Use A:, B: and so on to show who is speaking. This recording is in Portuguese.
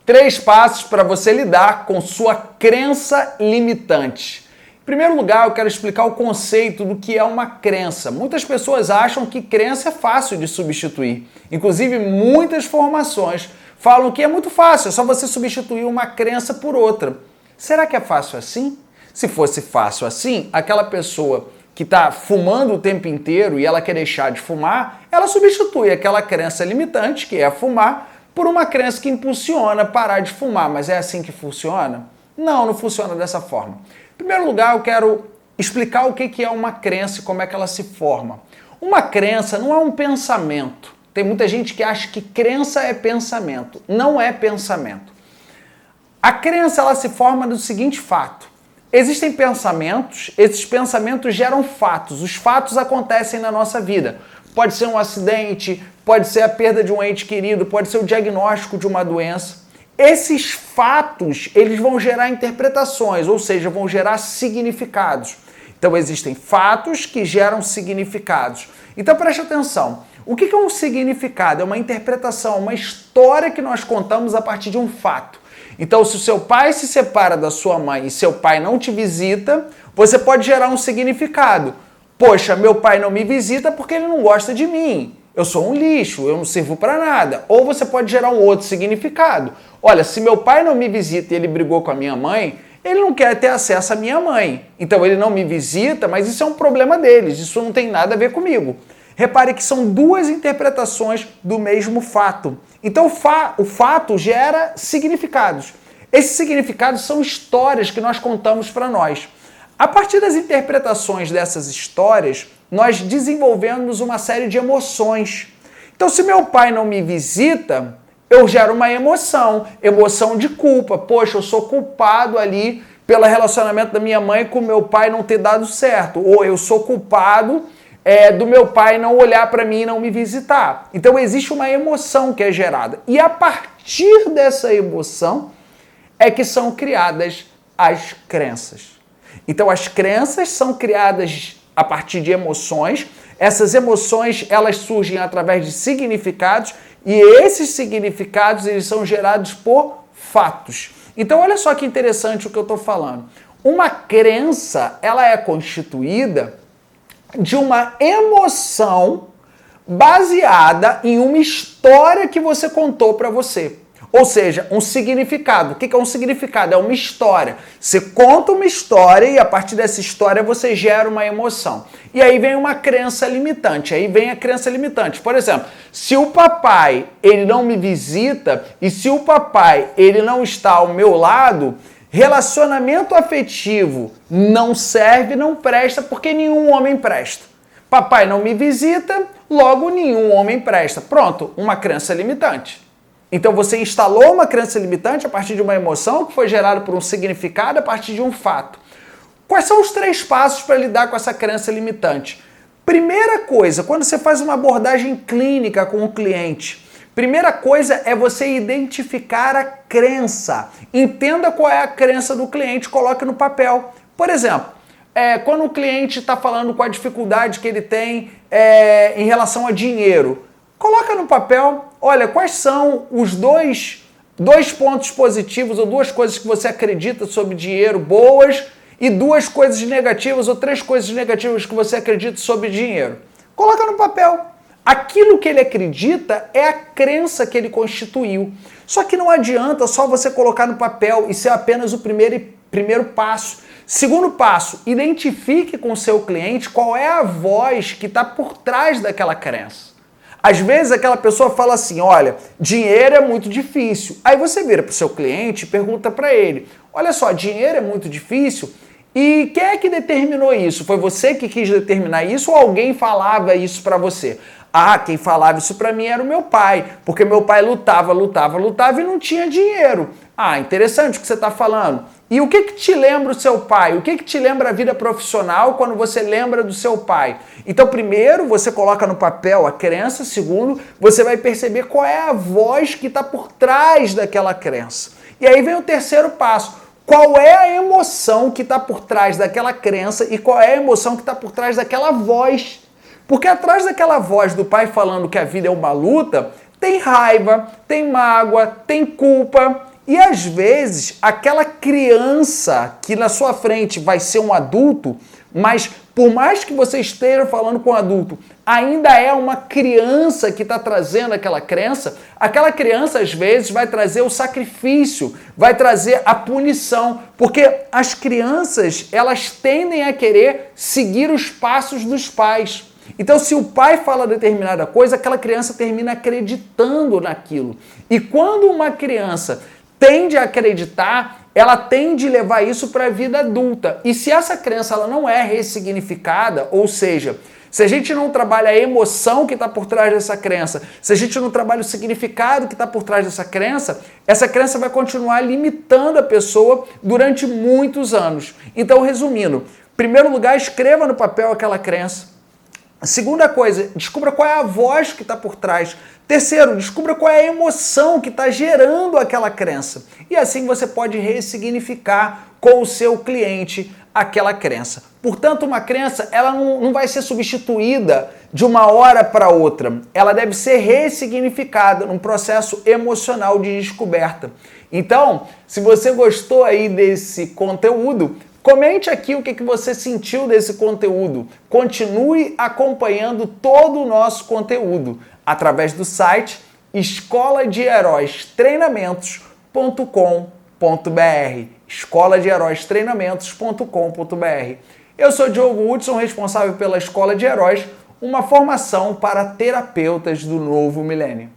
A: 3 passos para você lidar com sua crença limitante. Em primeiro lugar, eu quero explicar o conceito do que é uma crença. Muitas pessoas acham que crença é fácil de substituir. Inclusive, muitas formações falam que é muito fácil, é só você substituir uma crença por outra. Será que é fácil assim? Se fosse fácil assim, aquela pessoa que está fumando o tempo inteiro e ela quer deixar de fumar, ela substitui aquela crença limitante, que é fumar, por uma crença que impulsiona parar de fumar. Mas é assim que funciona? Não, não funciona dessa forma. Em primeiro lugar, eu quero explicar o que é uma crença e como é que ela se forma. Uma crença não é um pensamento. Tem muita gente que acha que crença é pensamento. Não é pensamento. A crença ela se forma do seguinte fato. Existem pensamentos, esses pensamentos geram fatos. Os fatos acontecem na nossa vida. Pode ser um acidente, pode ser a perda de um ente querido, pode ser o diagnóstico de uma doença. Esses fatos, eles vão gerar interpretações, ou seja, vão gerar significados. Então existem fatos que geram significados. Então preste atenção. O que é um significado? É uma interpretação, uma história que nós contamos a partir de um fato. Então, se o seu pai se separa da sua mãe e seu pai não te visita, você pode gerar um significado. Poxa, meu pai não me visita porque ele não gosta de mim. Eu sou um lixo, eu não sirvo para nada. Ou você pode gerar um outro significado. Olha, se meu pai não me visita e ele brigou com a minha mãe, ele não quer ter acesso à minha mãe. Então ele não me visita, mas isso é um problema deles, isso não tem nada a ver comigo. Repare que são duas interpretações do mesmo fato. Então o fato gera significados. Esses significados são histórias que nós contamos para nós. A partir das interpretações dessas histórias, nós desenvolvemos uma série de emoções. Então, se meu pai não me visita, eu gero uma emoção de culpa. Poxa, eu sou culpado ali pelo relacionamento da minha mãe com meu pai não ter dado certo. Ou eu sou culpado do meu pai não olhar para mim e não me visitar. Então, existe uma emoção que é gerada. E a partir dessa emoção é que são criadas as crenças. Então, as crenças são criadas a partir de emoções. Essas emoções, elas surgem através de significados e esses significados, eles são gerados por fatos. Então, olha só que interessante o que eu estou falando. Uma crença, ela é constituída de uma emoção baseada em uma história que você contou para você. Ou seja, um significado. O que é um significado? É uma história. Você conta uma história e a partir dessa história você gera uma emoção. E aí vem uma crença limitante. Aí vem a crença limitante. Por exemplo, se o papai ele não me visita e se o papai ele não está ao meu lado, relacionamento afetivo não serve, não presta, porque nenhum homem presta. Papai não me visita, logo nenhum homem presta. Pronto, uma crença limitante. Então você instalou uma crença limitante a partir de uma emoção que foi gerada por um significado a partir de um fato. Quais são os 3 passos para lidar com essa crença limitante? Primeira coisa, quando você faz uma abordagem clínica com o cliente, primeira coisa é você identificar a crença. Entenda qual é a crença do cliente, coloque no papel. Por exemplo, quando o cliente está falando com a dificuldade que ele tem em relação a dinheiro, coloca no papel, olha, quais são os dois pontos positivos ou 2 coisas que você acredita sobre dinheiro boas e 2 coisas negativas ou 3 coisas negativas que você acredita sobre dinheiro. Coloca no papel. Aquilo que ele acredita é a crença que ele constituiu. Só que não adianta só você colocar no papel, isso é apenas o primeiro passo. Segundo passo, identifique com o seu cliente qual é a voz que está por trás daquela crença. Às vezes aquela pessoa fala assim, olha, dinheiro é muito difícil. Aí você vira para o seu cliente e pergunta para ele, olha só, dinheiro é muito difícil? E quem é que determinou isso? Foi você que quis determinar isso ou alguém falava isso para você? Ah, quem falava isso para mim era o meu pai, porque meu pai lutava e não tinha dinheiro. Ah, interessante o que você está falando. E o que te lembra o seu pai? O que te lembra a vida profissional quando você lembra do seu pai? Então, primeiro, você coloca no papel a crença. Segundo, você vai perceber qual é a voz que está por trás daquela crença. E aí vem o terceiro passo. Qual é a emoção que está por trás daquela crença e qual é a emoção que está por trás daquela voz? Porque atrás daquela voz do pai falando que a vida é uma luta, tem raiva, tem mágoa, tem culpa. E às vezes, aquela criança que na sua frente vai ser um adulto, mas por mais que você esteja falando com um adulto, ainda é uma criança que está trazendo aquela crença às vezes vai trazer o sacrifício, vai trazer a punição, porque as crianças, elas tendem a querer seguir os passos dos pais. Então, se o pai fala determinada coisa, aquela criança termina acreditando naquilo. E quando uma criança tende a acreditar, ela tende a levar isso para a vida adulta. E se essa crença ela não é ressignificada, ou seja, se a gente não trabalha a emoção que está por trás dessa crença, se a gente não trabalha o significado que está por trás dessa crença, essa crença vai continuar limitando a pessoa durante muitos anos. Então, resumindo, em primeiro lugar, escreva no papel aquela crença. Segunda coisa, descubra qual é a voz que está por trás. Terceiro, descubra qual é a emoção que está gerando aquela crença. E assim você pode ressignificar com o seu cliente aquela crença. Portanto, uma crença ela não vai ser substituída de uma hora para outra. Ela deve ser ressignificada num processo emocional de descoberta. Então, se você gostou aí desse conteúdo, comente aqui o que você sentiu desse conteúdo. Continue acompanhando todo o nosso conteúdo através do site escoladeheróistreinamentos.com.br escoladeheróistreinamentos.com.br. Eu sou Diogo Hudson, responsável pela Escola de Heróis, uma formação para terapeutas do novo milênio.